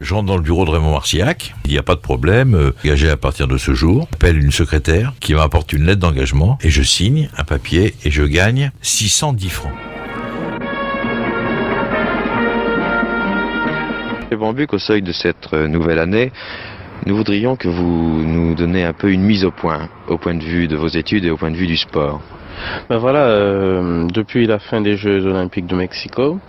Je rentre dans le bureau de Raymond Marcillac, il n'y a pas de problème, engagé à partir de ce jour. J'appelle une secrétaire qui m'apporte une lettre d'engagement et je signe un papier et je gagne 610 francs. Bambuc, au seuil de cette nouvelle année, nous voudrions que vous nous donniez un peu une mise au point de vue de vos études et au point de vue du sport. Ben voilà, depuis la fin des Jeux Olympiques de Mexico,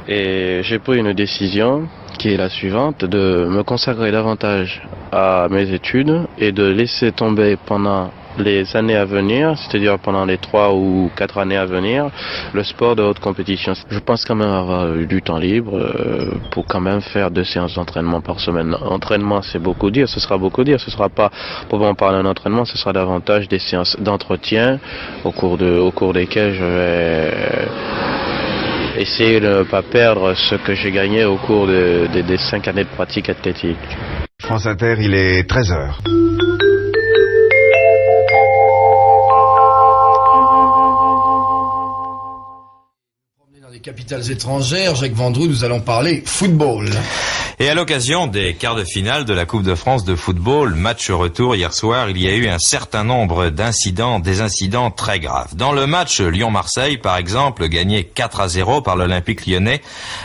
et j'ai pris une décision qui est la suivante, de me consacrer davantage à mes études et de laisser tomber pendant les années à venir, c'est-à-dire pendant les 3 ou 4 années à venir, le sport de haute compétition. Je pense quand même avoir du temps libre pour quand même faire 2 séances d'entraînement par semaine. Entraînement, c'est beaucoup dire, ce sera beaucoup dire, ce sera pas proprement parler d'un entraînement, ce sera davantage des séances d'entretien au cours desquelles je vais essayer de ne pas perdre ce que j'ai gagné au cours des 5 années de pratique athlétique. France Inter, il est 13h. Dans les capitales étrangères, Jacques Vendroux, nous allons parler football. Et à l'occasion des quarts de finale de la Coupe de France de football, match retour hier soir, il y a eu un certain nombre d'incidents, des incidents très graves. Dans le match Lyon-Marseille, par exemple, gagné 4-0 par l'Olympique lyonnais,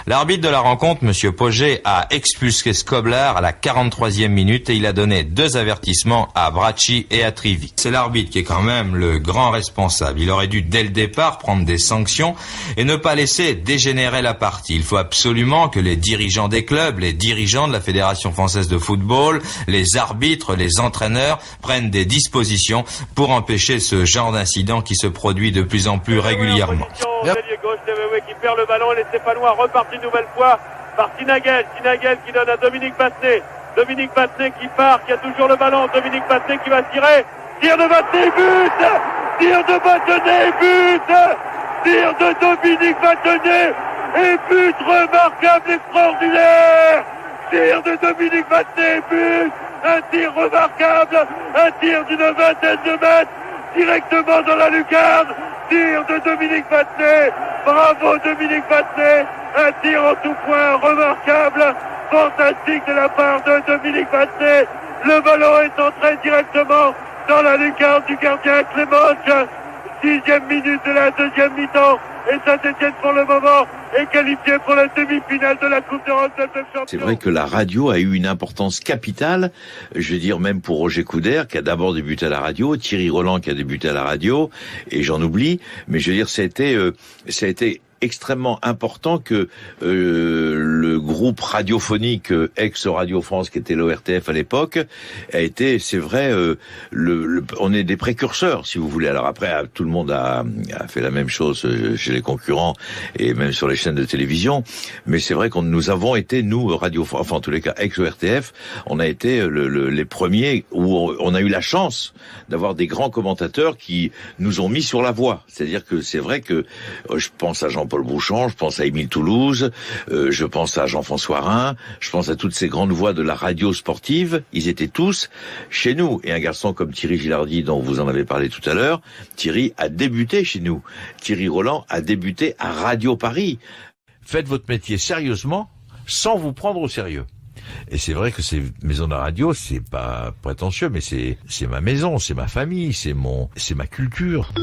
l'arbitre de la rencontre, M. Poget, a expulsé Skoblar à la 43e minute et il a donné 2 avertissements à Bracci et à Trivi. C'est l'arbitre qui est quand même le grand responsable. Il aurait dû dès le départ prendre des sanctions et ne pas laisser dégénérer la partie. Il faut absolument que les dirigeants des clubs, les dirigeants de la Fédération française de football, les arbitres, les entraîneurs prennent des dispositions pour empêcher ce genre d'incident qui se produit de plus en plus régulièrement. L'ailier gauche TVW qui perd le ballon, les Stéphanois repartent une nouvelle fois par Tinagel qui donne à Dominique Battenet. Dominique Battenet qui part, qui a toujours le ballon. Dominique Battenet qui va tirer. Tir de Battenet, but! Tir de Battenet, but! Tir de Dominique Battenet et but remarquable, extraordinaire! Tir de Dominique Battenet, but! Un tir remarquable, un tir d'une vingtaine de mètres, directement dans la lucarne. Tir de Dominique Battenet, bravo Dominique Battenet, un tir en tout point remarquable, fantastique de la part de Dominique Battenet. Le ballon est entré directement dans la lucarne du gardien Clément. 6e minute de la deuxième mi-temps et Saint-Etienne pour le moment est qualifié pour la demi-finale de la Coupe d'Europe de Champions. C'est vrai que la radio a eu une importance capitale, je veux dire même pour Roger Coudert qui a d'abord débuté à la radio, Thierry Roland qui a débuté à la radio, et j'en oublie, mais je veux dire ça a été extrêmement important que le groupe radiophonique ex-Radio France, qui était l'ORTF à l'époque, a été, c'est vrai, on est des précurseurs, si vous voulez. Alors après, tout le monde a fait la même chose chez les concurrents et même sur les chaînes de télévision. Mais c'est vrai que nous avons été, nous, Radio France, enfin en tous les cas ex-ORTF, on a été les premiers où on a eu la chance d'avoir des grands commentateurs qui nous ont mis sur la voie. C'est-à-dire que c'est vrai que je pense à Jean-Paul Brouchon, je pense à Émile Toulouse, je pense à Jean-François Rhin, je pense à toutes ces grandes voix de la radio sportive. Ils étaient tous chez nous. Et un garçon comme Thierry Gilardi, dont vous en avez parlé tout à l'heure, Thierry a débuté chez nous. Thierry Roland a débuté à Radio Paris. Faites votre métier sérieusement, sans vous prendre au sérieux. Et c'est vrai que ces maisons de radio, c'est pas prétentieux, mais c'est ma maison, c'est ma famille, c'est ma culture.